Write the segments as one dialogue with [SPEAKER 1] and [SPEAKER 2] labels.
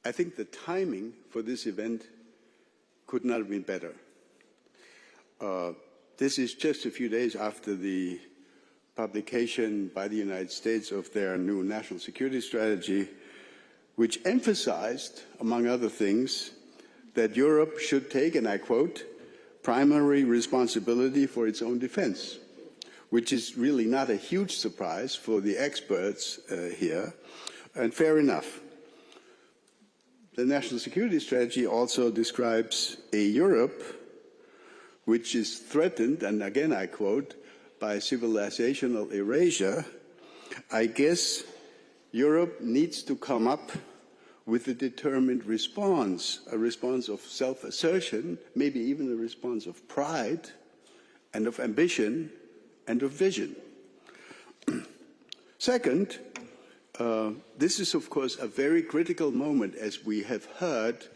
[SPEAKER 1] I think the timing for this event could not have been better. This is just a few days after the publication by the United States of their new national security strategy, which emphasized, among other things, that Europe should take, and I quote, primary responsibility for its own defense, which is really not a huge surprise for the experts here, and fair enough. The national security strategy also describes a Europe which is threatened, and again I quote, by civilizational erasure. I guess Europe needs to come up with a determined response, a response of self-assertion, maybe even a response of pride and of ambition and of vision. Second, this is, of course, a very critical moment, as we have heard.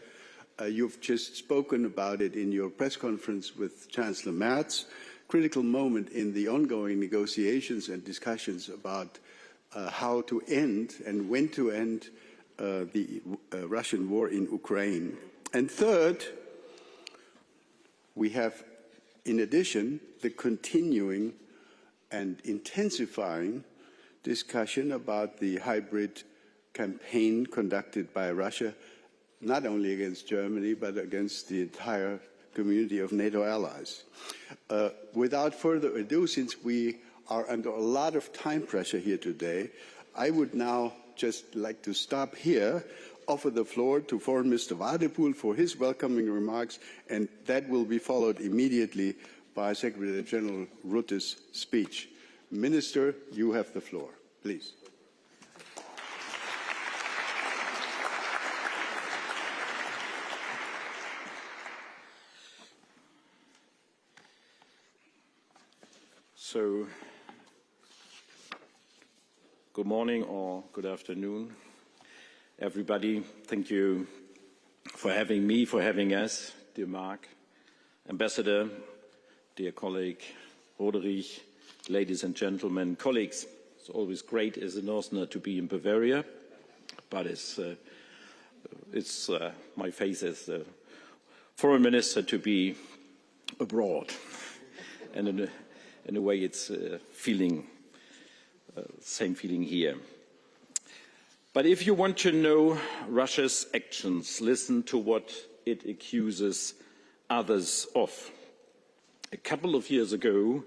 [SPEAKER 1] You've just spoken about it in your press conference with Chancellor Merz. Critical moment in the ongoing negotiations and discussions about how to end and when to end the Russian war in Ukraine. And third, we have, in addition, the continuing and intensifying discussion about the hybrid campaign conducted by Russia, not only against Germany, but against the entire community of NATO allies. Without further ado, since we are under a lot of time pressure here today, I would now just like to stop here, offer the floor to Foreign Minister Wadepool for his welcoming remarks, and that will be followed immediately by Secretary General Rutte's speech. Minister, you have the floor, please.
[SPEAKER 2] So, good morning or good afternoon, everybody. Thank you for having me, for having us, dear Mark, Ambassador, dear colleague Roderich, ladies and gentlemen, colleagues. It's always great as a Northerner to be in Bavaria, but it's my face as the foreign minister to be abroad, and in a way it's same feeling here. But if you want to know Russia's actions, listen to what it accuses others of. A couple of years ago,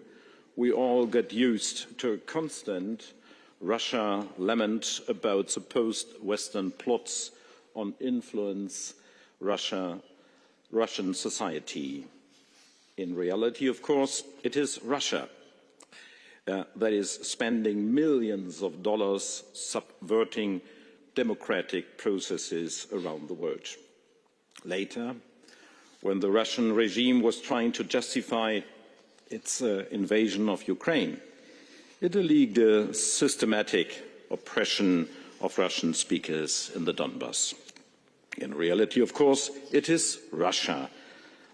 [SPEAKER 2] we all got used to a constant Russia lament about supposed Western plots on influence Russian society. In reality, of course, it is Russia that is spending millions of dollars subverting democratic processes around the world. Later, when the Russian regime was trying to justify its invasion of Ukraine, it alleged a systematic oppression of Russian speakers in the Donbass. In reality, of course, it is Russia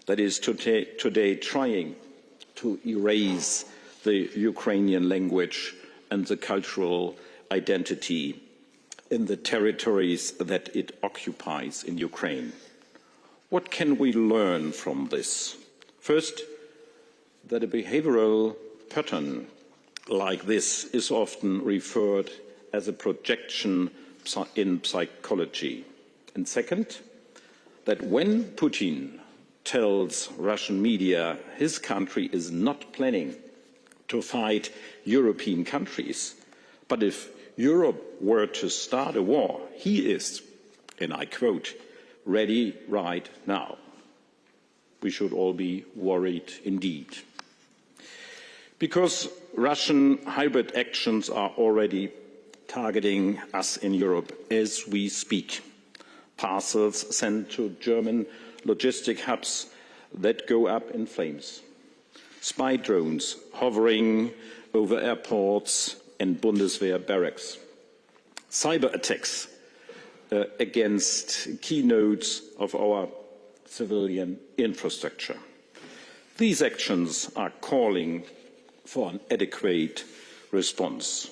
[SPEAKER 2] that is today trying to erase the Ukrainian language and the cultural identity in the territories that it occupies in Ukraine. What can we learn from this? First, that a behavioral pattern like this is often referred as a projection in psychology. And second, that when Putin tells Russian media his country is not planning to fight European countries, but if Europe were to start a war, he is, and I quote, ready right now. We should all be worried indeed. Because Russian hybrid actions are already targeting us in Europe as we speak. Parcels sent to German logistic hubs that go up in flames. Spy drones hovering over airports and Bundeswehr barracks. Cyber attacks against key nodes of our civilian infrastructure. These actions are calling for an adequate response.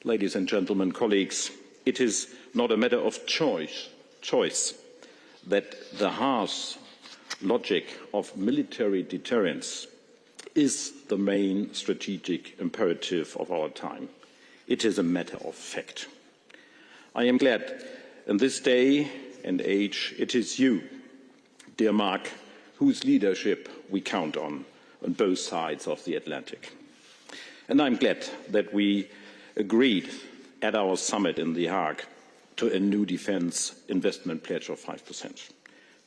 [SPEAKER 2] Ladies and gentlemen, colleagues, it is not a matter of choice choice that the harsh logic of military deterrence is the main strategic imperative of our time. It is a matter of fact. I am glad in this day and age it is you, dear Mark, whose leadership we count on both sides of the Atlantic. And I'm glad that we agreed at our summit in The Hague to a new defence investment pledge of 5%.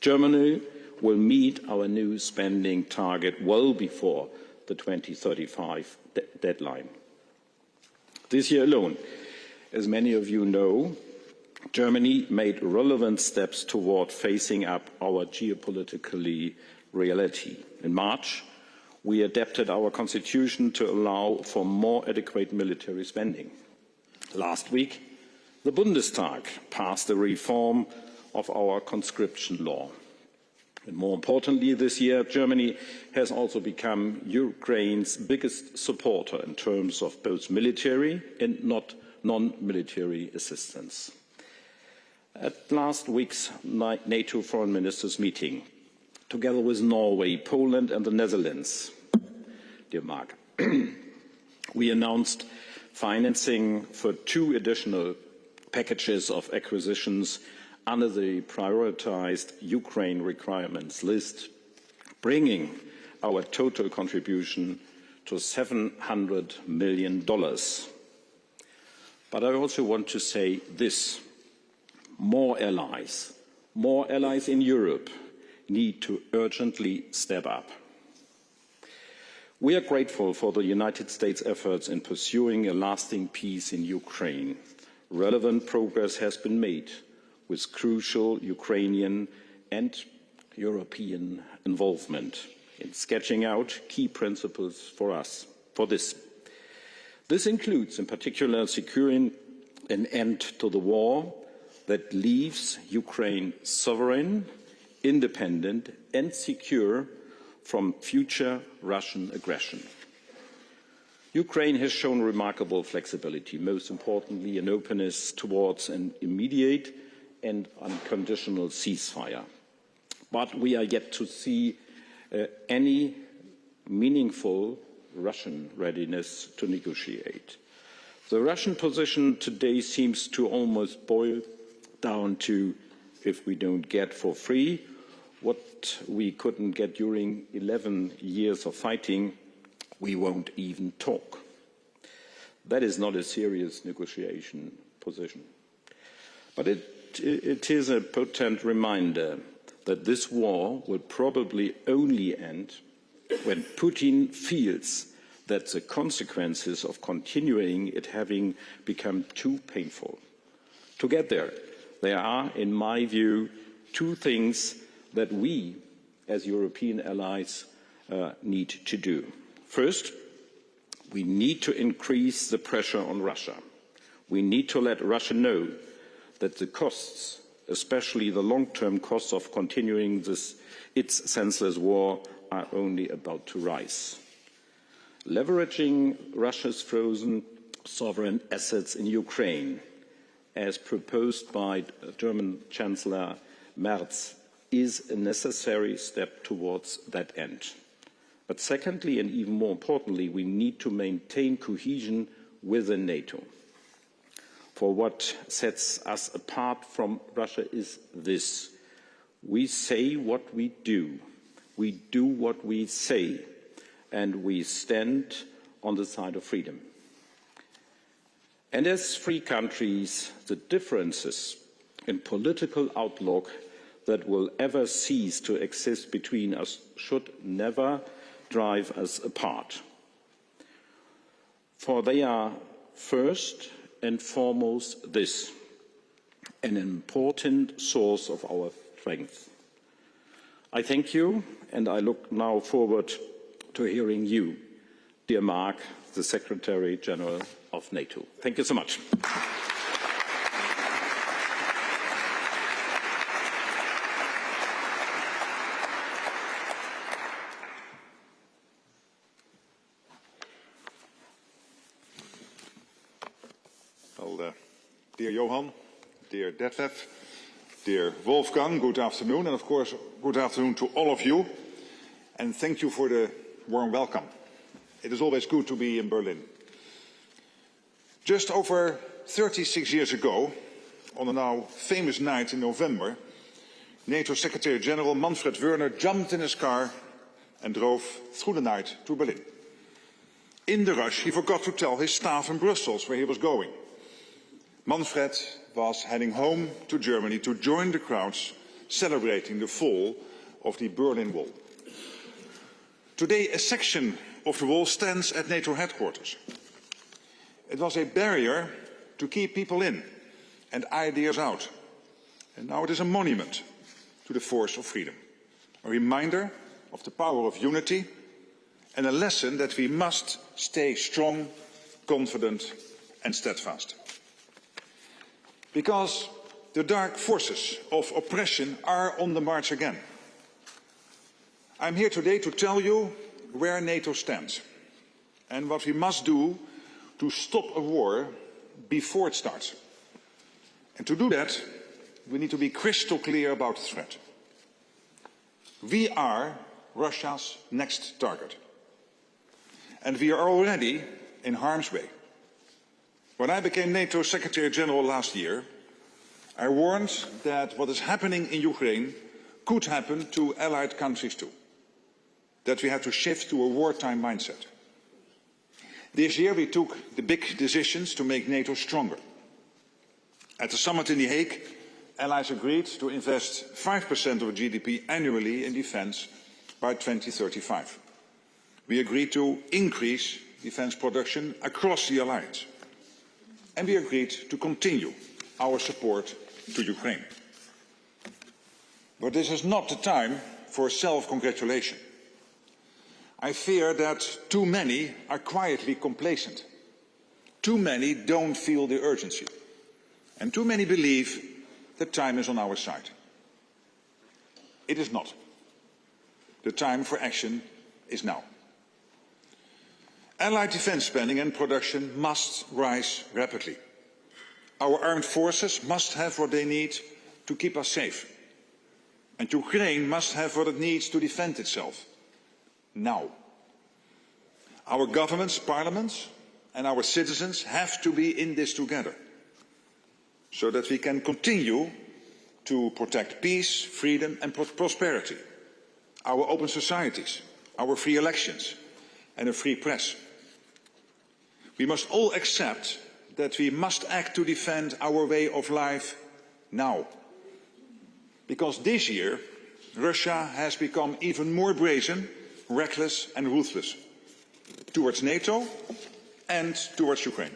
[SPEAKER 2] Germany will meet our new spending target well before the 2035 deadline. This year alone, as many of you know, Germany made relevant steps toward facing up our geopolitical reality. In March, we adapted our constitution to allow for more adequate military spending. Last week, the Bundestag passed a reform of our conscription law. And more importantly, this year, Germany has also become Ukraine's biggest supporter in terms of both military and non-military assistance. At last week's NATO foreign ministers' meeting, together with Norway, Poland and the Netherlands, dear Mark, we announced financing for 2 additional packages of acquisitions under the prioritized Ukraine requirements list, bringing our total contribution to $700 million. But I also want to say this: more allies in Europe need to urgently step up. We are grateful for the United States' efforts in pursuing a lasting peace in Ukraine. Relevant progress has been made with crucial Ukrainian and European involvement in sketching out key principles for us for this. This includes, in particular, securing an end to the war that leaves Ukraine sovereign, independent and secure from future Russian aggression. Ukraine has shown remarkable flexibility, most importantly an openness towards an immediate and unconditional ceasefire. But we are yet to see any meaningful Russian readiness to negotiate. The Russian position today seems to almost boil down to: if we don't get for free what we couldn't get during 11 years of fighting, we won't even talk. That is not a serious negotiation position. But it is a potent reminder that this war will probably only end when Putin feels that the consequences of continuing it having become too painful. To get there are, in my view, 2 things that we, as European allies, need to do. First, we need to increase the pressure on Russia. We need to let Russia know that the costs, especially the long-term costs of continuing its senseless war, are only about to rise. Leveraging Russia's frozen sovereign assets in Ukraine, as proposed by German Chancellor Merz, is a necessary step towards that end. But secondly, and even more importantly, we need to maintain cohesion within NATO. For what sets us apart from Russia is this: we say what we do what we say, and we stand on the side of freedom. And as free countries, the differences in political outlook that will ever cease to exist between us should never drive us apart. For they are first and foremost this: an important source of our strength. I thank you, and I look now forward to hearing you, dear Mark, the Secretary General of NATO. Thank you so much.
[SPEAKER 3] Well, dear Johan, dear Detlef, Dear Wolfgang, good afternoon, and of course, good afternoon to all of you, and thank you for the warm welcome. It is always good to be in Berlin. Just over 36 years ago, on a now famous night in November, NATO Secretary General Manfred Wörner jumped in his car and drove through the night to Berlin. In the rush, he forgot to tell his staff in Brussels where he was going. Manfred was heading home to Germany to join the crowds celebrating the fall of the Berlin Wall. Today, a section of the wall stands at NATO headquarters. It was a barrier to keep people in and ideas out. And now it is a monument to the force of freedom, a reminder of the power of unity and a lesson that we must stay strong, confident and steadfast. Because the dark forces of oppression are on the march again. I'm here today to tell you where NATO stands and what we must do to stop a war before it starts. And to do that, we need to be crystal clear about the threat. We are Russia's next target. And we are already in harm's way. When I became NATO Secretary General last year, I warned that what is happening in Ukraine could happen to allied countries too. That we have to shift to a wartime mindset. This year we took the big decisions to make NATO stronger. At the summit in The Hague, allies agreed to invest 5% of GDP annually in defence by 2035. We agreed to increase defence production across the alliance. And we agreed to continue our support to Ukraine. But this is not the time for self-congratulation. I fear that too many are quietly complacent. Too many don't feel the urgency. And too many believe that time is on our side. It is not. The time for action is now. Allied defence spending and production must rise rapidly. Our armed forces must have what they need to keep us safe. And Ukraine must have what it needs to defend itself. Now. Our governments, parliaments and our citizens have to be in this together, so that we can continue to protect peace, freedom and prosperity, our open societies, our free elections and a free press. We must all accept that we must act to defend our way of life now. Because this year, Russia has become even more brazen, reckless and ruthless towards NATO and towards Ukraine.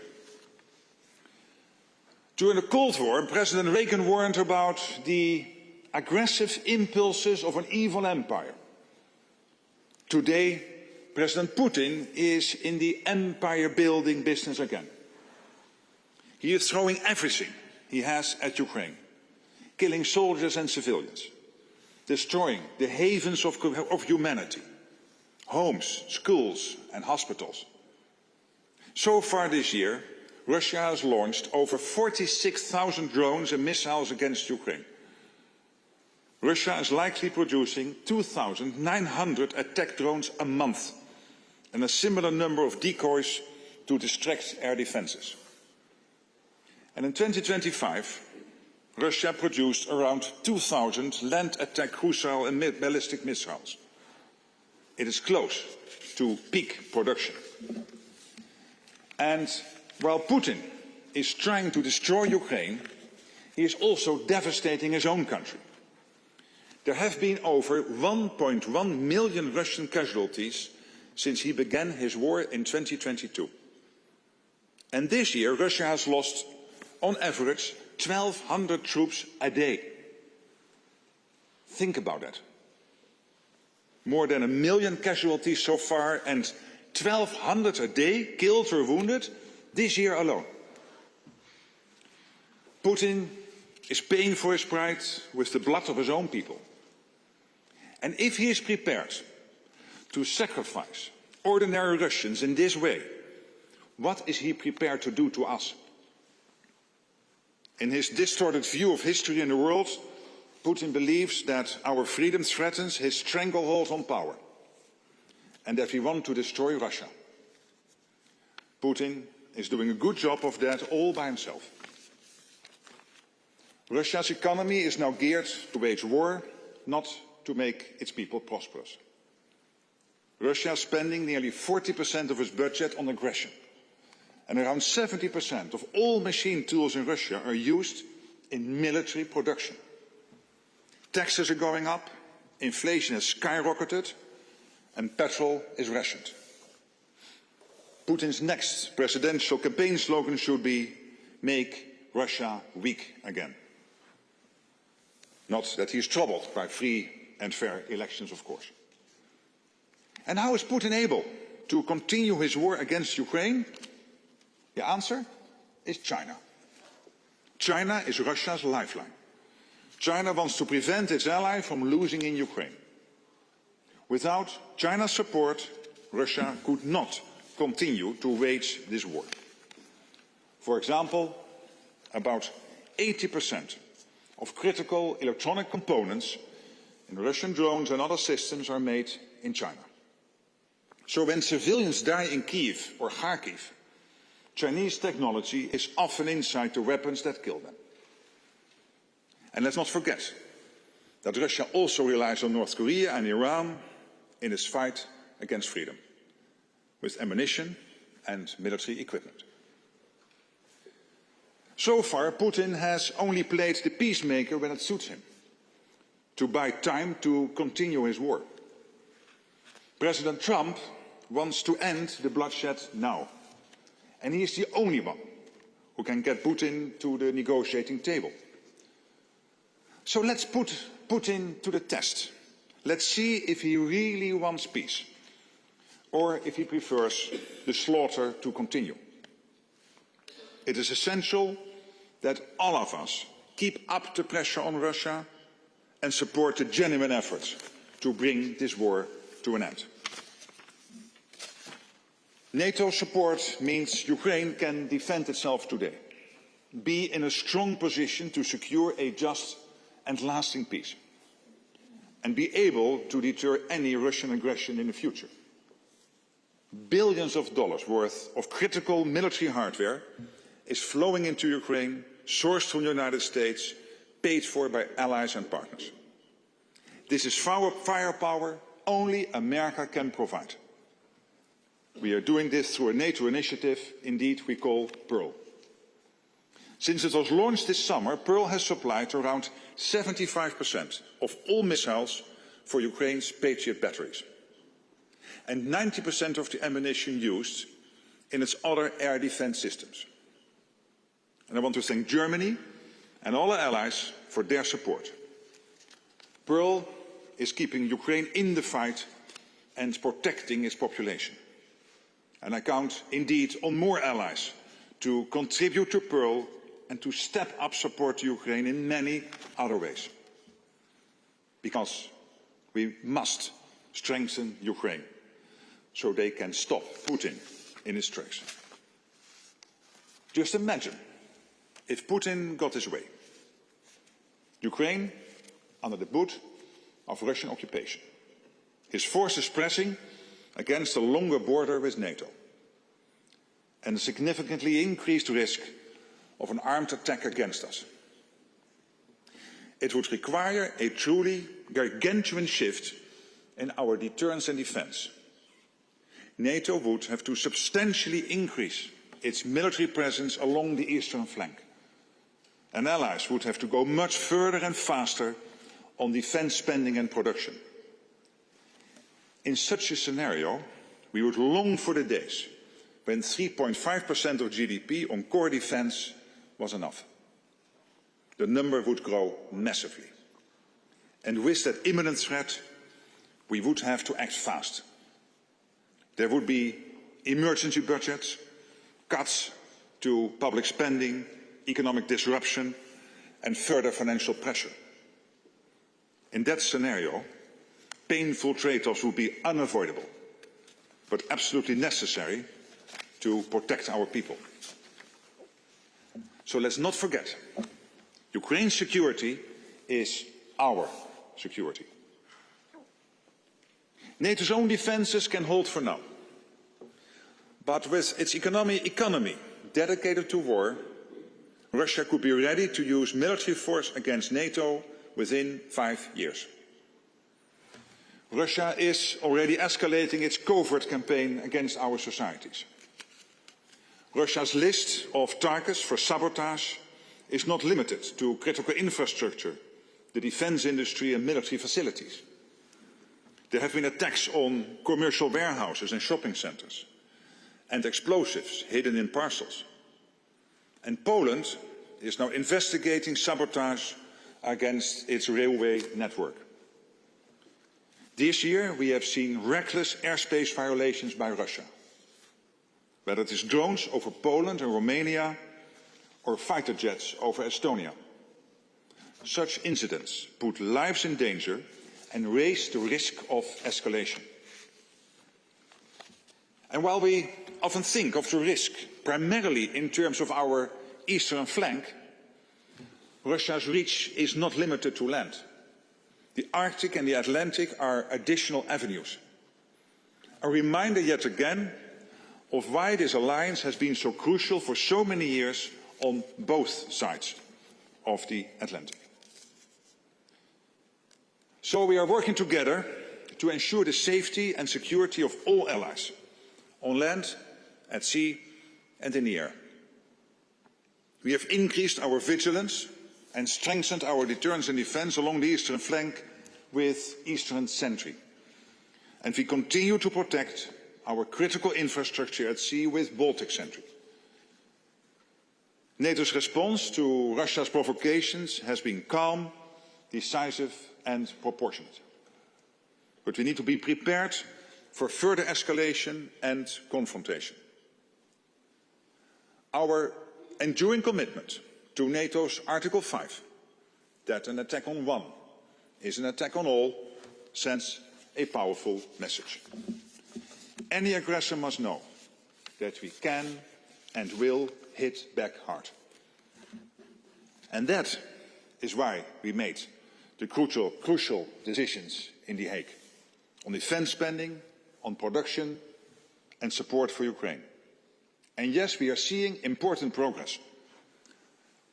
[SPEAKER 3] During the Cold War, President Reagan warned about the aggressive impulses of an evil empire. Today, President Putin is in the empire-building business again. He is throwing everything he has at Ukraine, killing soldiers and civilians, destroying the havens of humanity, homes, schools and hospitals. So far this year, Russia has launched over 46,000 drones and missiles against Ukraine. Russia is likely producing 2,900 attack drones a month and a similar number of decoys to distract air defences. And in 2025, Russia produced around 2,000 land attack cruise and ballistic missiles. It is close to peak production. And while Putin is trying to destroy Ukraine, he is also devastating his own country. There have been over 1.1 million Russian casualties since he began his war in 2022. And this year, Russia has lost, on average, 1,200 troops a day. Think about that. More than 1 million casualties so far and 1,200 a day killed or wounded this year alone. Putin is paying for his pride with the blood of his own people. And if he is prepared to sacrifice ordinary Russians in this way, what is he prepared to do to us? In his distorted view of history and the world, Putin believes that our freedom threatens his stranglehold on power and that we want to destroy Russia. Putin is doing a good job of that all by himself. Russia's economy is now geared to wage war, not to make its people prosperous. Russia is spending nearly 40% of its budget on aggression, and around 70% of all machine tools in Russia are used in military production. Taxes are going up, inflation has skyrocketed, and petrol is rationed. Putin's next presidential campaign slogan should be "Make Russia weak again." Not that he is troubled by free and fair elections, of course. And how is Putin able to continue his war against Ukraine? The answer is China. China is Russia's lifeline. China wants to prevent its ally from losing in Ukraine. Without China's support, Russia could not continue to wage this war. For example, about 80% of critical electronic components in Russian drones and other systems are made in China. So when civilians die in Kiev or Kharkiv, Chinese technology is often inside the weapons that kill them. And let's not forget that Russia also relies on North Korea and Iran in its fight against freedom, with ammunition and military equipment. So far, Putin has only played the peacemaker when it suits him, to buy time to continue his war. President Trump wants to end the bloodshed now, and he is the only one who can get Putin to the negotiating table. So let's put Putin to the test. Let's see if he really wants peace, or if he prefers the slaughter to continue. It is essential that all of us keep up the pressure on Russia and support the genuine efforts to bring this war to an end. NATO support means Ukraine can defend itself today, be in a strong position to secure a just and lasting peace, and be able to deter any Russian aggression in the future. Billions of dollars worth of critical military hardware is flowing into Ukraine, sourced from the United States, paid for by allies and partners. This is firepower only America can provide. We are doing this through a NATO initiative, indeed we call Pearl. Since it was launched this summer, Pearl has supplied around 75% of all missiles for Ukraine's Patriot batteries, and 90% of the ammunition used in its other air defense systems. And I want to thank Germany and all our allies for their support. Pearl is keeping Ukraine in the fight and protecting its population. And I count indeed on more allies to contribute to Pearl and to step up support to Ukraine in many other ways. Because we must strengthen Ukraine so they can stop Putin in his tracks. Just imagine if Putin got his way. Ukraine under the boot of Russian occupation. His forces pressing against a longer border with NATO, and a significantly increased risk of an armed attack against us. It would require a truly gargantuan shift in our deterrence and defence. NATO would have to substantially increase its military presence along the eastern flank, and allies would have to go much further and faster on defence spending and production. In such a scenario, we would long for the days when 3.5% of GDP on core defence was enough. The number would grow massively. And with that imminent threat, we would have to act fast. There would be emergency budgets, cuts to public spending, economic disruption, and further financial pressure. In that scenario, painful trade-offs would be unavoidable, but absolutely necessary to protect our people. So let's not forget, Ukraine's security is our security. NATO's own defences can hold for now. But with its economy dedicated to war, Russia could be ready to use military force against NATO within 5 years. Russia is already escalating its covert campaign against our societies. Russia's list of targets for sabotage is not limited to critical infrastructure, the defence industry and military facilities. There have been attacks on commercial warehouses and shopping centres, and explosives hidden in parcels. And Poland is now investigating sabotage against its railway network. This year we have seen reckless airspace violations by Russia, whether it is drones over Poland and Romania or fighter jets over Estonia. Such incidents put lives in danger and raise the risk of escalation. And while we often think of the risk primarily in terms of our eastern flank, Russia's reach is not limited to land. The Arctic and the Atlantic are additional avenues. A reminder yet again of why this alliance has been so crucial for so many years on both sides of the Atlantic. So we are working together to ensure the safety and security of all allies, on land, at sea and in the air. We have increased our vigilance and strengthened our deterrence and defence along the eastern flank with Eastern Sentry. And we continue to protect our critical infrastructure at sea with Baltic Sentry. NATO's response to Russia's provocations has been calm, decisive and proportionate. But we need to be prepared for further escalation and confrontation. Our enduring commitment to NATO's Article 5, that an attack on one is an attack on all, sends a powerful message. Any aggressor must know that we can and will hit back hard. And that is why we made the crucial decisions in The Hague on defence spending, on production and support for Ukraine. And yes, we are seeing important progress.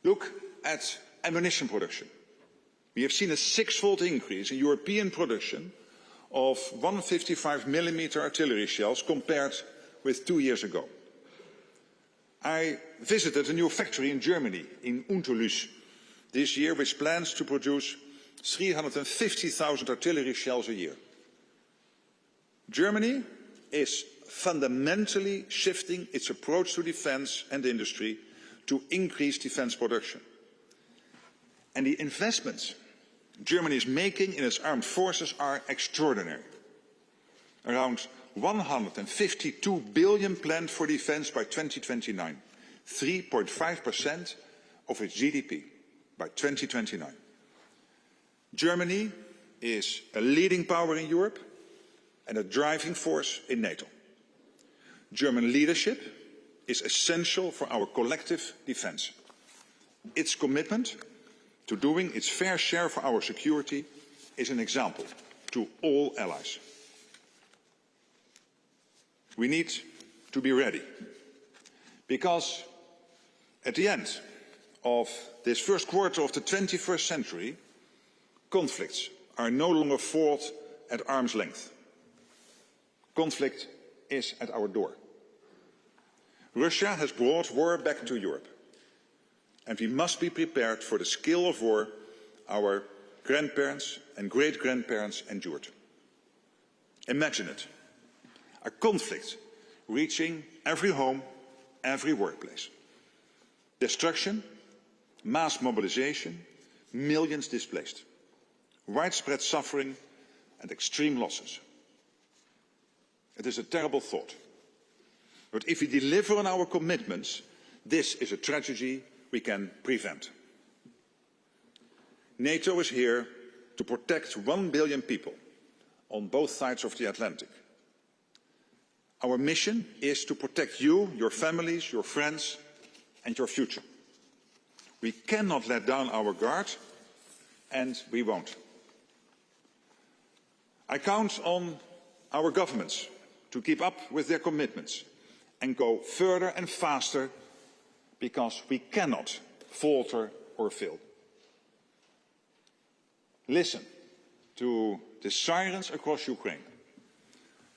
[SPEAKER 3] Look at ammunition production. We have seen a 6-fold increase in European production of 155mm artillery shells compared with 2 years ago. I visited a new factory in Germany, in Unterlüß, this year, which plans to produce 350,000 artillery shells a year. Germany is fundamentally shifting its approach to defence and industry to increase defence production. And the investments Germany is making in its armed forces are extraordinary. Around 152 billion planned for defence by 2029, 3.5% of its GDP by 2029. Germany is a leading power in Europe and a driving force in NATO. German leadership is essential for our collective defence. Its commitment to doing its fair share for our security is an example to all allies. We need to be ready, because at the end of this first quarter of the 21st century, conflicts are no longer fought at arm's length. Conflict is at our door. Russia has brought war back to Europe, and we must be prepared for the scale of war our grandparents and great-grandparents endured. Imagine it, a conflict reaching every home, every workplace. Destruction, mass mobilization, millions displaced, widespread suffering and extreme losses. It is a terrible thought. But if we deliver on our commitments, this is a tragedy we can prevent. NATO is here to protect 1 billion people on both sides of the Atlantic. Our mission is to protect you, your families, your friends and your future. We cannot let down our guard and we won't. I count on our governments to keep up with their commitments and go further and faster, because we cannot falter or fail. Listen to the sirens across Ukraine.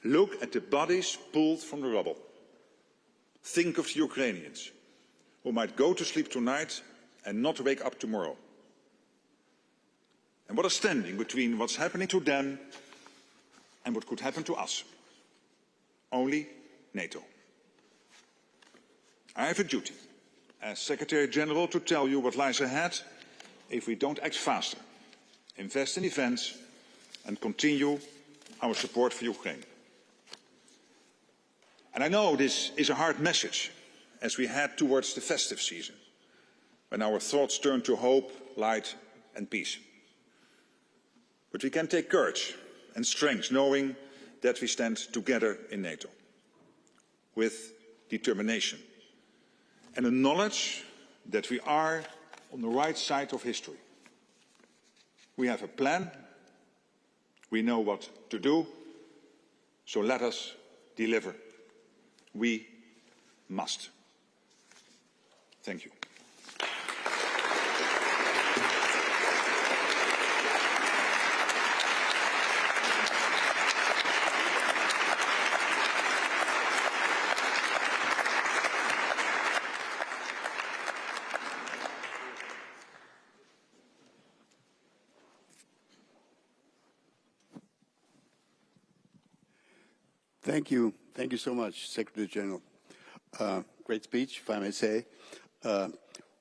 [SPEAKER 3] Look at the bodies pulled from the rubble. Think of the Ukrainians who might go to sleep tonight and not wake up tomorrow. And what is standing between what's happening to them and what could happen to us? Only NATO. I have a duty as Secretary General to tell you what lies ahead if we don't act faster, invest in defence and continue our support for Ukraine. And I know this is a hard message as we head towards the festive season, when our thoughts turn to hope, light and peace. But we can take courage and strength knowing that we stand together in NATO, with determination and a knowledge that we are on the right side of history. We have a plan, we know what to do, so let us deliver. We must. Thank you.
[SPEAKER 1] Thank you. Thank you so much, Secretary General. Great speech, if I may say.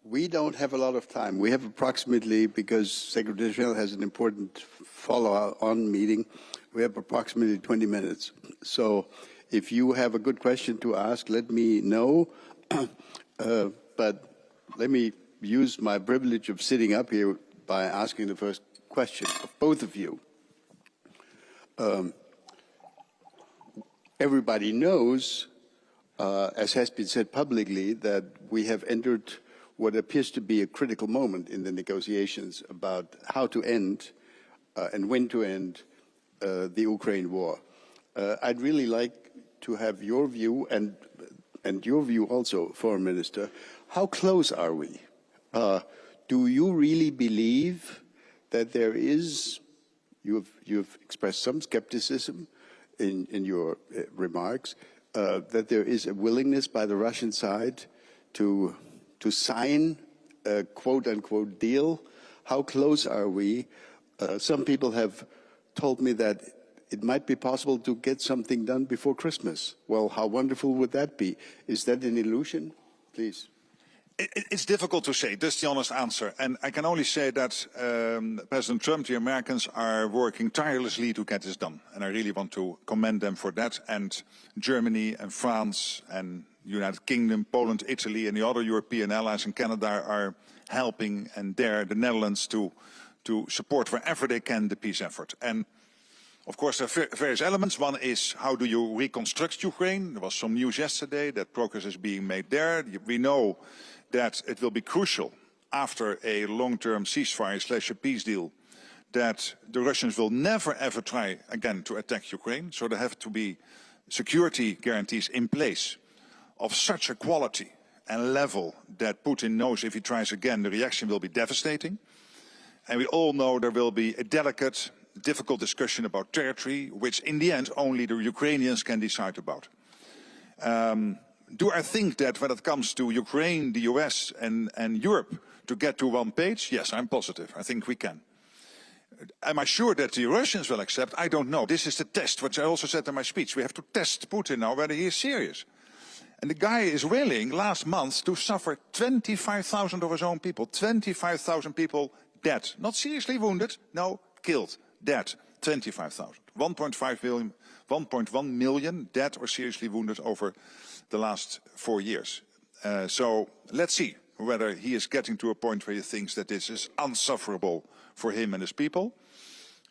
[SPEAKER 1] We don't have a lot of time. We have approximately, because Secretary General has an important follow-on meeting, we have approximately 20 minutes. So if you have a good question to ask, let me know. But let me use my privilege of sitting up here by asking the first question of both of you. Everybody knows, as has been said publicly, that we have entered what appears to be a critical moment in the negotiations about how to end and when to end the Ukraine war. I'd really like to have your view and your view also, Foreign Minister. How close are we? Do you really believe that there is, you've expressed some skepticism in your remarks, that there is a willingness by the Russian side to sign a quote-unquote deal? How close are we? Some people have told me that it might be possible to get something done before Christmas. Well, how wonderful would that be? Is that an illusion? Please.
[SPEAKER 3] It's difficult to say. That's the honest answer. And I can only say that President Trump, the Americans, are working tirelessly to get this done. And I really want to commend them for that. And Germany and France and United Kingdom, Poland, Italy, and the other European allies and Canada are helping, and there the Netherlands to support wherever they can the peace effort. And of course, there are various elements. One is, how do you reconstruct Ukraine? There was some news yesterday that progress is being made there. We know that it will be crucial after a long-term ceasefire / a peace deal that the Russians will never ever try again to attack Ukraine. So there have to be security guarantees in place of such a quality and level that Putin knows if he tries again, the reaction will be devastating. And we all know there will be a delicate, difficult discussion about territory, which in the end only the Ukrainians can decide about. Do I think that when it comes to Ukraine, the US and Europe to get to one page? Yes, I'm positive. I think we can. Am I sure that the Russians will accept? I don't know. This is the test, which I also said in my speech. We have to test Putin now whether he is serious. And the guy is willing, last month, to suffer 25,000 of his own people. 25,000 people dead. Not seriously wounded, no, killed, dead. 25,000. 1.1 million dead or seriously wounded over the last 4 years. So let's see whether he is getting to a point where he thinks that this is unsufferable for him and his people,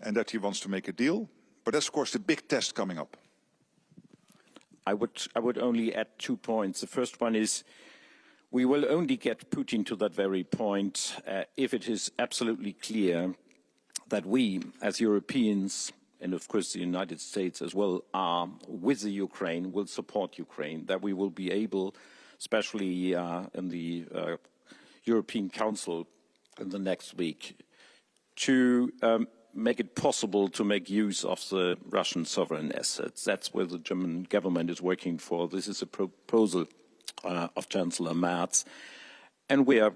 [SPEAKER 3] and that he wants to make a deal. But that's, of course, the big test coming up.
[SPEAKER 2] I would only add 2 points. The first one is, we will only get Putin to that very point if it is absolutely clear that we, as Europeans, and of course the United States as well, are with the Ukraine, will support Ukraine, that we will be able, especially in the European Council in the next week, to make it possible to make use of the Russian sovereign assets. That's where the German government is working for. This is a proposal of Chancellor Merz, and we are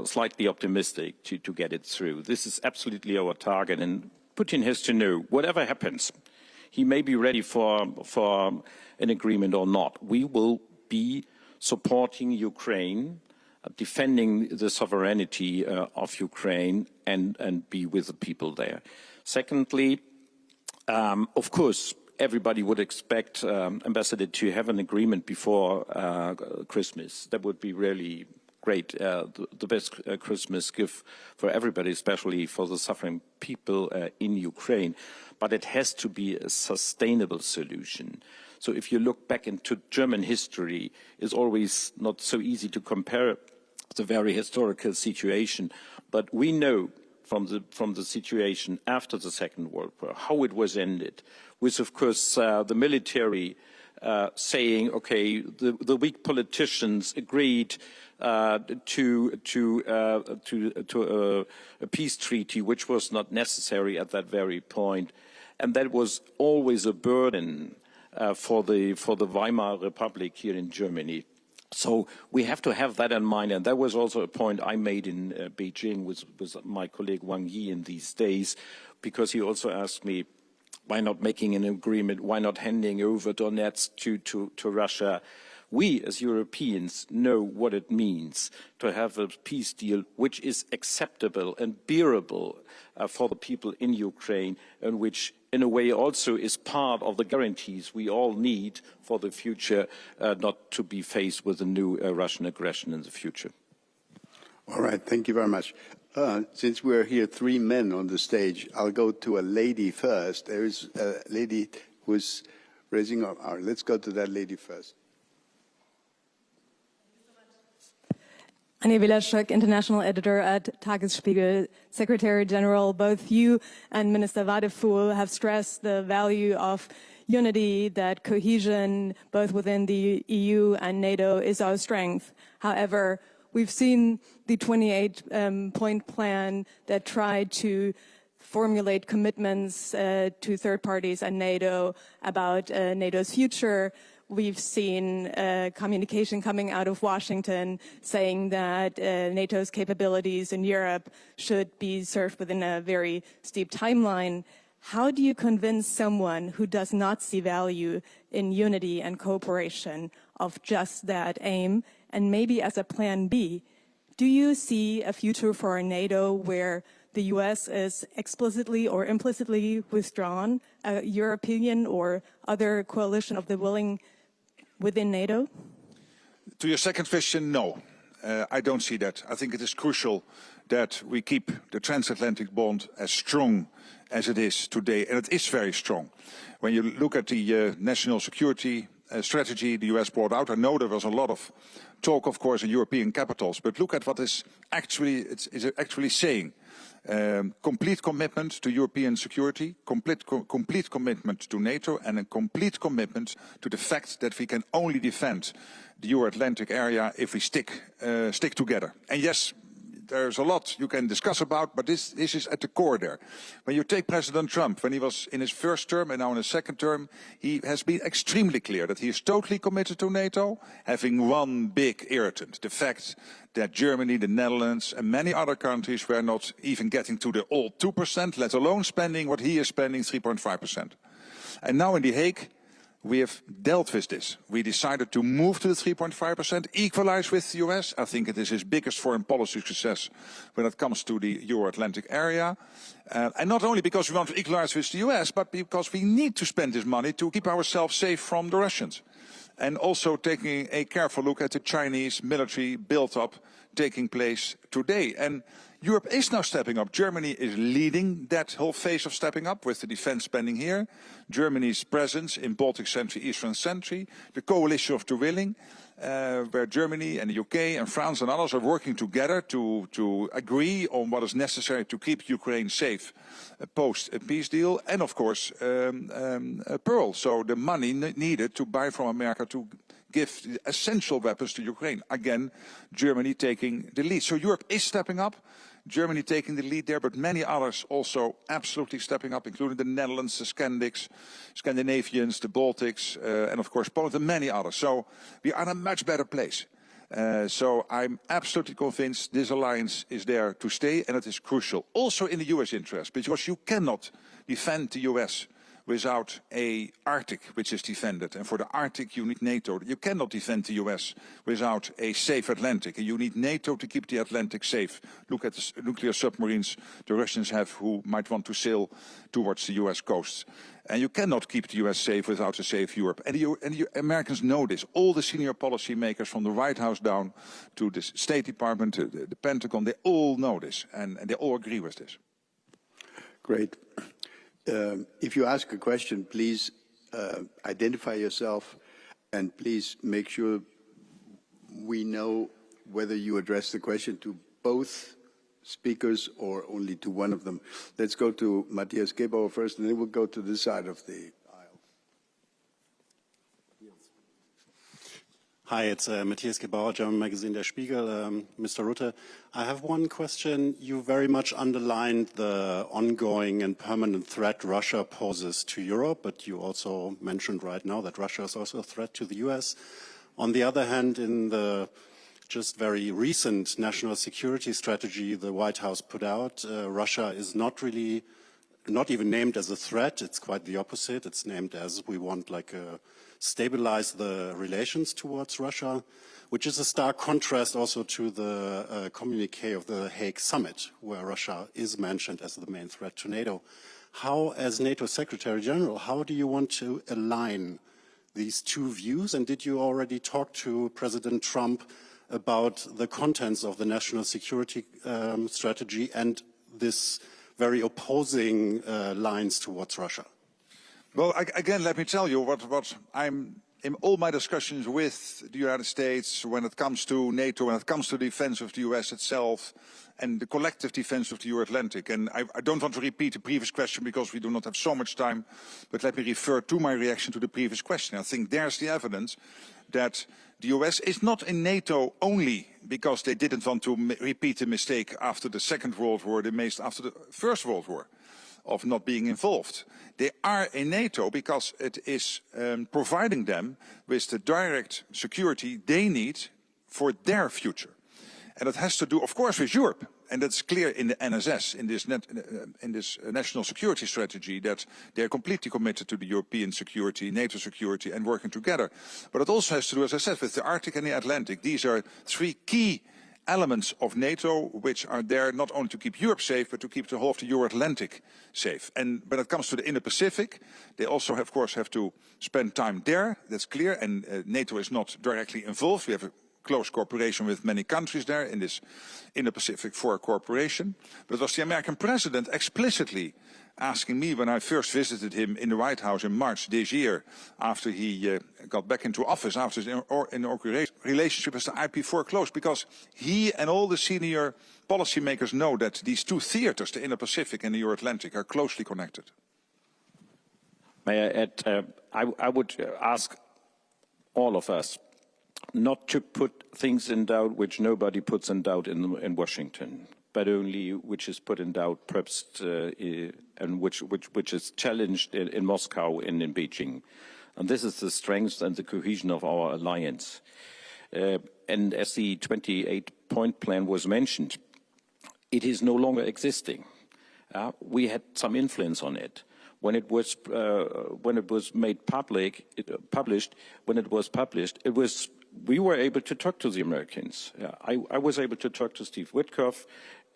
[SPEAKER 2] slightly optimistic to get it through. This is absolutely our target, and Putin has to know, whatever happens, he may be ready for an agreement or not. We will be supporting Ukraine, defending the sovereignty of Ukraine, and be with the people there. Secondly, of course, everybody would expect, Ambassador, to have an agreement before Christmas. That would be really great, the best Christmas gift for everybody, especially for the suffering people in Ukraine. But it has to be a sustainable solution. So if you look back into German history, it's always not so easy to compare the very historical situation. But we know from the situation after the Second World War how it was ended, with, of course, the military saying, okay, the weak politicians agreed to a peace treaty, which was not necessary at that very point, and that was always a burden for the Weimar Republic here in Germany. So we have to have that in mind, and that was also a point I made in Beijing with my colleague Wang Yi in these days, because he also asked me, why not making an agreement, why not handing over Donetsk to Russia? We, as Europeans, know what it means to have a peace deal which is acceptable and bearable for the people in Ukraine, and which, in a way, also is part of the guarantees we all need for the future, not to be faced with a new Russian aggression in the future.
[SPEAKER 1] All right, thank you very much. Since we're here, three men on the stage, I'll go to a lady first. There is a lady who's raising her arm. Let's go to that lady first.
[SPEAKER 4] Anja Wielaschek, international editor at Tagesspiegel. Secretary General, both you and Minister Wadefuhl have stressed the value of unity, that cohesion, both within the EU and NATO, is our strength. However, we've seen the 28-point plan that tried to formulate commitments to third parties and NATO about NATO's future. We've seen communication coming out of Washington saying that NATO's capabilities in Europe should be served within a very steep timeline. How do you convince someone who does not see value in unity and cooperation of just that aim? And maybe as a plan B, do you see a future for a NATO where the US is explicitly or implicitly withdrawn, a European or other coalition of the willing within NATO?
[SPEAKER 3] To your second question, no. I don't see that. I think it is crucial that we keep the transatlantic bond as strong as it is today, and it is very strong. When you look at the national security strategy the US brought out, I know there was a lot of talk, of course, in European capitals, but look at what it's actually saying. Complete commitment to European security, complete commitment to NATO, and a complete commitment to the fact that we can only defend the Euro-Atlantic area if we stick together. And yes, there's a lot you can discuss about, but this is at the core there. When you take President Trump, when he was in his first term and now in his second term, he has been extremely clear that he is totally committed to NATO, having one big irritant, the fact that Germany, the Netherlands and many other countries were not even getting to the old 2%, let alone spending what he is spending, 3.5%. And now in The Hague, we have dealt with this. We decided to move to the 3.5%, equalize with the US. I think it is his biggest foreign policy success when it comes to the Euro-Atlantic area. And not only because we want to equalize with the US, but because we need to spend this money to keep ourselves safe from the Russians. And also taking a careful look at the Chinese military build-up taking place today. And Europe is now stepping up. Germany is leading that whole phase of stepping up with the defense spending here. Germany's presence in Baltic Century, Eastern Century, the coalition of the willing. where Germany and the UK and France and others are working together to agree on what is necessary to keep Ukraine safe post a peace deal, and of course Pearl, so the money needed to buy from America to give the essential weapons to Ukraine. Again, Germany taking the lead. So Europe is stepping up, Germany taking the lead there, but many others also absolutely stepping up, including the Netherlands, the Scandinavians, the Baltics, and of course Poland and many others. So we are in a much better place. So I'm absolutely convinced this alliance is there to stay, and it is crucial. Also in the US interest, because you cannot defend the US without an Arctic which is defended. And for the Arctic you need NATO. You cannot defend the US without a safe Atlantic. And you need NATO to keep the Atlantic safe. Look at the nuclear submarines the Russians have who might want to sail towards the US coasts. And you cannot keep the US safe without a safe Europe. And the Americans know this. All the senior policy makers from the White House down to the State Department, the Pentagon, they all know this. And they all agree with this.
[SPEAKER 1] Great. If you ask a question, please identify yourself and please make sure we know whether you address the question to both speakers or only to one of them. Let's go to Matthias Gebauer first, and then we'll go to this side of the aisle.
[SPEAKER 5] Hi, it's Matthias Gebauer, German magazine Der Spiegel. Mr. Rutte, I have one question. You very much underlined the ongoing and permanent threat Russia poses to Europe, but you also mentioned right now that Russia is also a threat to the US. On the other hand, in the just very recent national security strategy the White House put out, Russia is not even named as a threat. It's quite the opposite. It's named as we want stabilize the relations towards Russia, which is a stark contrast also to the communique of the Hague summit, where Russia is mentioned as the main threat to NATO. How, as NATO Secretary General, how do you want to align these two views? And did you already talk to President Trump about the contents of the national security strategy and this very opposing lines towards Russia?
[SPEAKER 3] Well, again, let me tell you what I'm in all my discussions with the United States when it comes to NATO, when it comes to the defense of the US itself and the collective defense of the Euro-Atlantic. And I don't want to repeat the previous question because we do not have so much time, but let me refer to my reaction to the previous question. I think there's the evidence that the US is not in NATO only because they didn't want to repeat the mistake after the Second World War, after the First World War, of not being involved. They are in NATO because it is providing them with the direct security they need for their future. And it has to do, of course, with Europe. And that's clear in the NSS, in this national security strategy, that they're completely committed to the European security, NATO security, and working together. But it also has to do, as I said, with the Arctic and the Atlantic. These are three key elements of NATO which are there not only to keep Europe safe, but to keep the whole of the Euro-Atlantic safe. And when it comes to the Indo-Pacific, they also, of course, have to spend time there. That's clear. And NATO is not directly involved. We have a close cooperation with many countries there in this Indo-Pacific for cooperation. But it was the American president explicitly asking me when I first visited him in the White House in March this year, after he got back into office, after his inauguration, relationship with the IP4 close, because he and all the senior policymakers know that these two theaters, the Indo-Pacific and the Euro-Atlantic, are closely connected.
[SPEAKER 2] May I add, I would ask all of us not to put things in doubt which nobody puts in doubt in Washington, but only which is put in doubt perhaps and which is challenged in Moscow and in Beijing. And this is the strength and the cohesion of our alliance. And as the 28-point plan was mentioned, it is no longer existing. We had some influence on it. When it was made public, published, we were able to talk to the Americans. I was able to talk to Steve Witkoff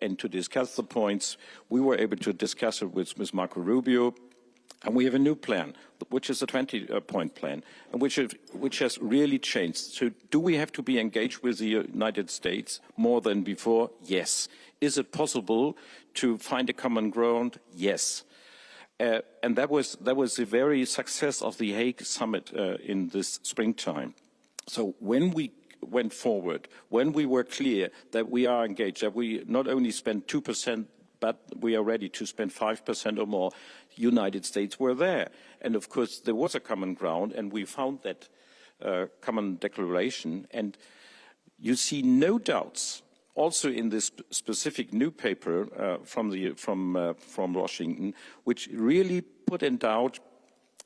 [SPEAKER 2] and to discuss the points. We were able to discuss it with Ms. Marco Rubio. And we have a new plan, which is a 20-point plan, and which has really changed. So do we have to be engaged with the United States more than before? Yes. Is it possible to find a common ground? Yes. And that was the very success of the Hague summit in this springtime. So when we went forward, when we were clear that we are engaged, that we not only spend 2%, but we are ready to spend 5% or more, United States were there. And of course, there was a common ground, and we found that common declaration. And you see no doubts, also in this specific new paper from Washington, which really put in doubt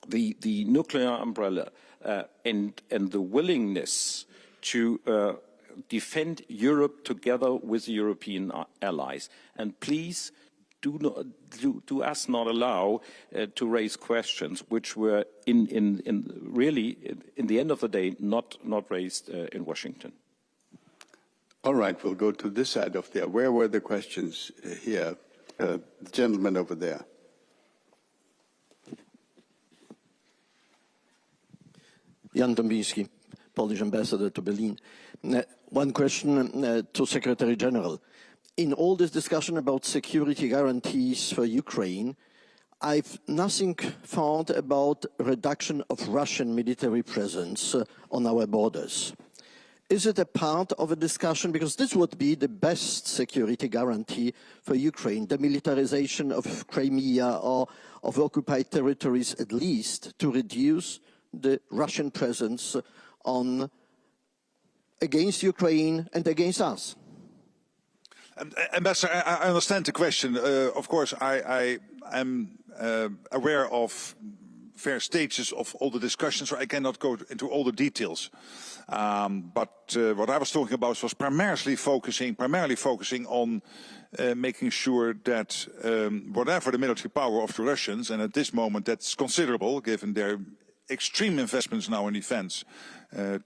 [SPEAKER 2] the nuclear umbrella and the willingness to defend Europe together with the European allies. And please do us not allow to raise questions which were really in the end of the day not raised in Washington.
[SPEAKER 1] All right, we'll go to this side of there. Where were the questions here? The gentleman over there.
[SPEAKER 6] Jan Dombinski, Polish ambassador to Berlin. One question to Secretary General. In all this discussion about security guarantees for Ukraine, I've nothing found about reduction of Russian military presence on our borders. Is it a part of a discussion? Because this would be the best security guarantee for Ukraine, the militarization of Crimea or of occupied territories at least, to reduce the Russian presence against Ukraine and against us.
[SPEAKER 3] Ambassador, I understand the question. Of course, I am aware of various stages of all the discussions, so I cannot go into all the details. But what I was talking about was primarily focusing on making sure that whatever the military power of the Russians, and at this moment that's considerable given their extreme investments now in defense,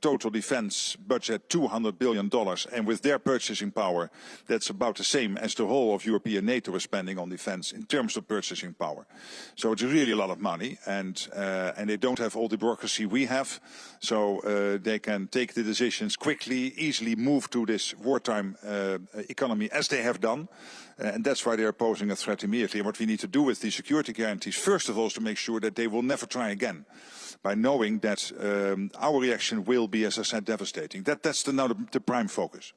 [SPEAKER 3] total defense budget $200 billion, and with their purchasing power, that's about the same as the whole of European NATO is spending on defense in terms of purchasing power. So it's really a lot of money, and they don't have all the bureaucracy we have, so they can take the decisions quickly, easily move to this wartime economy as they have done. And that's why they are posing a threat immediately. And what we need to do with these security guarantees, first of all, is to make sure that they will never try again, by knowing that our reaction will be, as I said, devastating. That's now the prime focus.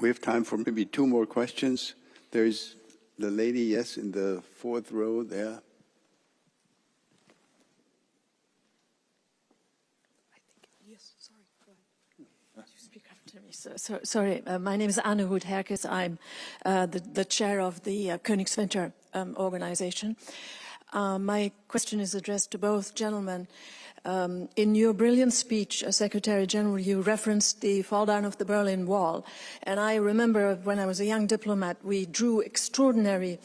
[SPEAKER 1] We have time for maybe two more questions. There's the lady, yes, in the fourth row there.
[SPEAKER 7] Sorry, my name is Anne Hood-Herkes. I'm the chair of the Königswinter organization. My question is addressed to both gentlemen. In your brilliant speech, Secretary General, you referenced the fall down of the Berlin Wall. And I remember when I was a young diplomat, we drew extraordinary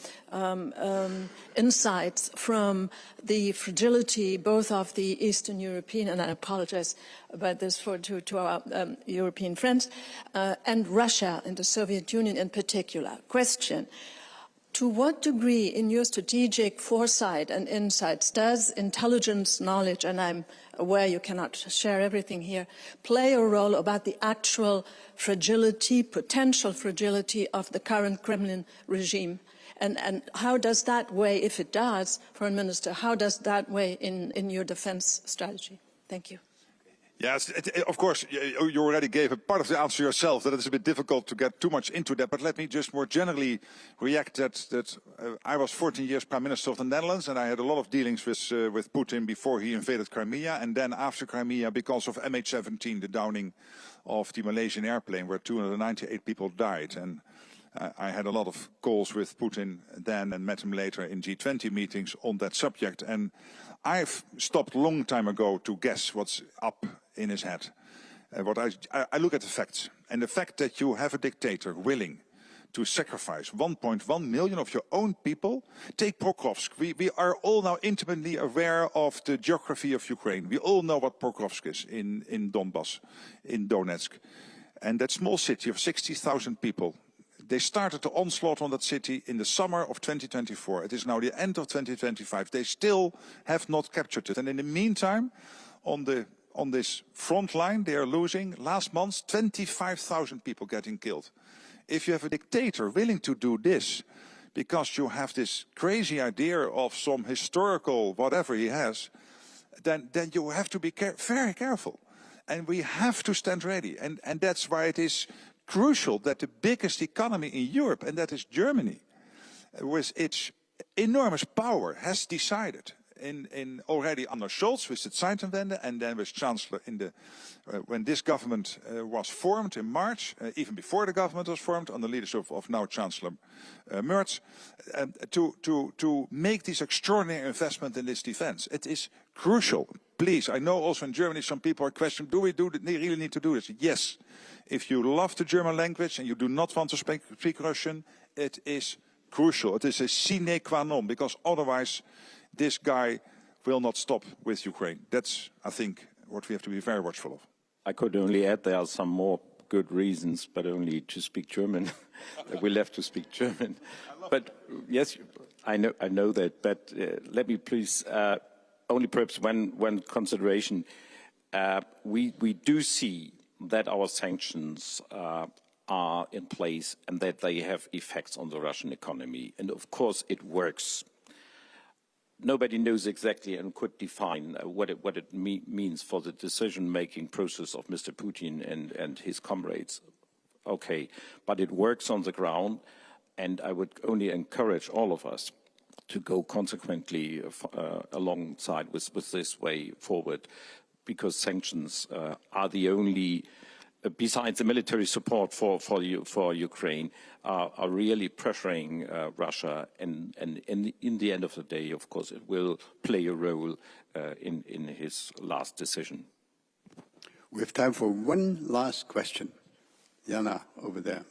[SPEAKER 7] insights from the fragility both of the Eastern European, and I apologize about this to our European friends, and Russia and the Soviet Union in particular. Question. To what degree, in your strategic foresight and insights, does intelligence knowledge, and I'm aware you cannot share everything here, play a role about the actual fragility, potential fragility of the current Kremlin regime? And how does that weigh, if it does, Foreign Minister, how does that weigh in your defense strategy? Thank you.
[SPEAKER 3] Yes, of course, you already gave a part of the answer yourself, that it's a bit difficult to get too much into that, but let me just more generally react that I was 14 years Prime Minister of the Netherlands, and I had a lot of dealings with Putin before he invaded Crimea, and then after Crimea because of MH17, the downing of the Malaysian airplane where 298 people died. And I had a lot of calls with Putin then and met him later in G20 meetings on that subject. And I've stopped a long time ago to guess what's up in his head. I look at the facts. And the fact that you have a dictator willing to sacrifice 1.1 million of your own people. Take Pokrovsk. We are all now intimately aware of the geography of Ukraine. We all know what Pokrovsk is in Donbass, in Donetsk. And that small city of 60,000 people, they started the onslaught on that city in the summer of 2024. It is now the end of 2025. They still have not captured it. And in the meantime, on this front line, they are losing, last month, 25,000 people getting killed. If you have a dictator willing to do this, because you have this crazy idea of some historical whatever he has, then you have to be very careful. And we have to stand ready. And that's why it is crucial that the biggest economy in Europe, and that is Germany, with its enormous power, has decided already under Scholz with the Zeitenwende, and then with Chancellor when this government was formed in March, even before the government was formed, under the leadership of now Chancellor Merz, to make this extraordinary investment in this defense. It is crucial. Please, I know also in Germany some people are questioning, do we really need to do this? Yes. If you love the German language and you do not want to speak Russian, it is crucial. It is a sine qua non, because otherwise this guy will not stop with Ukraine. That's, I think, what we have to be very watchful of.
[SPEAKER 2] I could only add there are some more good reasons, but only to speak German. We'll have to speak German. But yes, I know that. But let me please, only perhaps one consideration. We do see that our sanctions are in place and that they have effects on the Russian economy. And of course, it works. Nobody knows exactly and could define what it means for the decision-making process of Mr. Putin and his comrades. Okay, but it works on the ground, and I would only encourage all of us to go consequently alongside with this way forward, because sanctions are the only, besides the military support for Ukraine, are really pressuring Russia, and in the end of the day, of course, it will play a role in his last decision.
[SPEAKER 1] We have time for one last question. Jana, over there.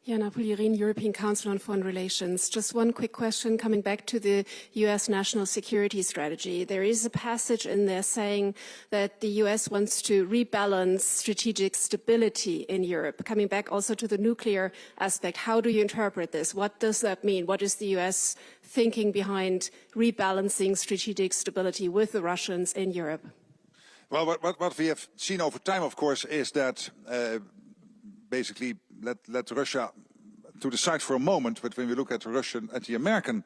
[SPEAKER 8] Jana Pugliarin, European Council on Foreign Relations. Just one quick question coming back to the U.S. national security strategy. There is a passage in there saying that the U.S. wants to rebalance strategic stability in Europe. Coming back also to the nuclear aspect, how do you interpret this? What does that mean? What is the U.S. thinking behind rebalancing strategic stability with the Russians in Europe?
[SPEAKER 3] Well, what we have seen over time, of course, is that basically let Russia to the side for a moment, but when we look at the American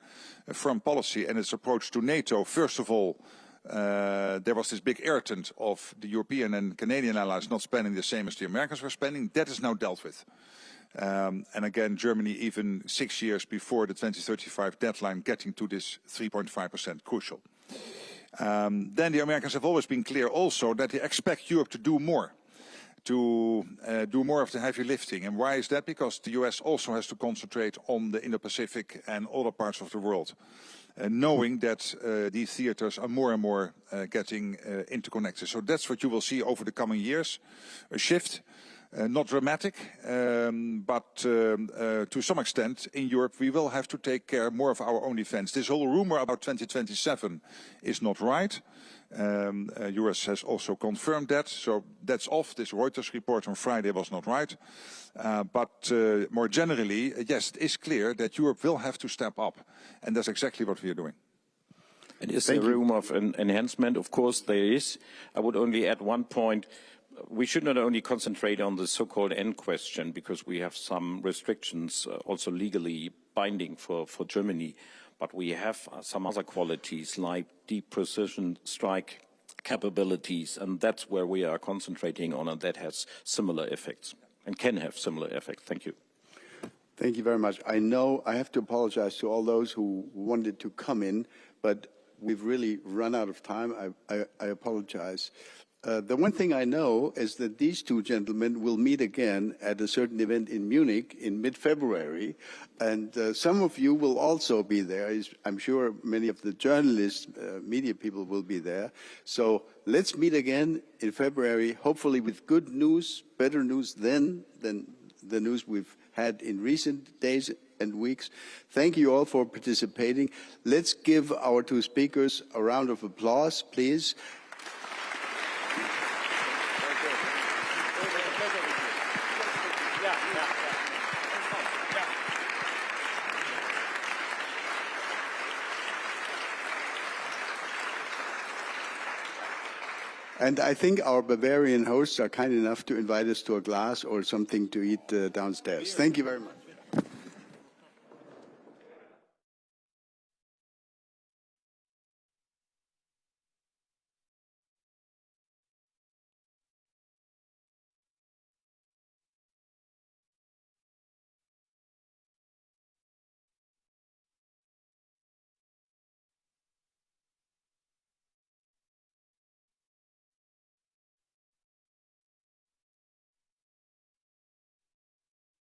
[SPEAKER 3] foreign policy and its approach to NATO, first of all, there was this big irritant of the European and Canadian allies not spending the same as the Americans were spending. That is now dealt with. And again, Germany, even 6 years before the 2035 deadline, getting to this 3.5% crucial. Then the Americans have always been clear also that they expect Europe to do more. To do more of the heavy lifting. And why is that? Because the US also has to concentrate on the Indo-Pacific and other parts of the world, knowing that these theaters are more and more getting interconnected. So that's what you will see over the coming years, a shift, not dramatic, but to some extent in Europe we will have to take care more of our own defense. This whole rumor about 2027 is not right. US has also confirmed that, so that's off. This Reuters report on Friday was not right. But more generally, yes, it is clear that Europe will have to step up, and that's exactly what we are doing.
[SPEAKER 2] And is there room of enhancement? Of course there is. I would only add one point. We should not only concentrate on the so-called end question, because we have some restrictions also legally binding for Germany, but we have some other qualities like deep precision strike capabilities, and that's where we are concentrating on, and that has similar effects and can have similar effects. Thank you.
[SPEAKER 1] Thank you very much. I know I have to apologize to all those who wanted to come in, but we've really run out of time. I apologize. The one thing I know is that these two gentlemen will meet again at a certain event in Munich in mid-February, and some of you will also be there. I'm sure many of the journalists, media people will be there. So let's meet again in February, hopefully with good news, better news than the news we've had in recent days and weeks. Thank you all for participating. Let's give our two speakers a round of applause, please. And I think our Bavarian hosts are kind enough to invite us to a glass or something to eat downstairs. Thank you very much.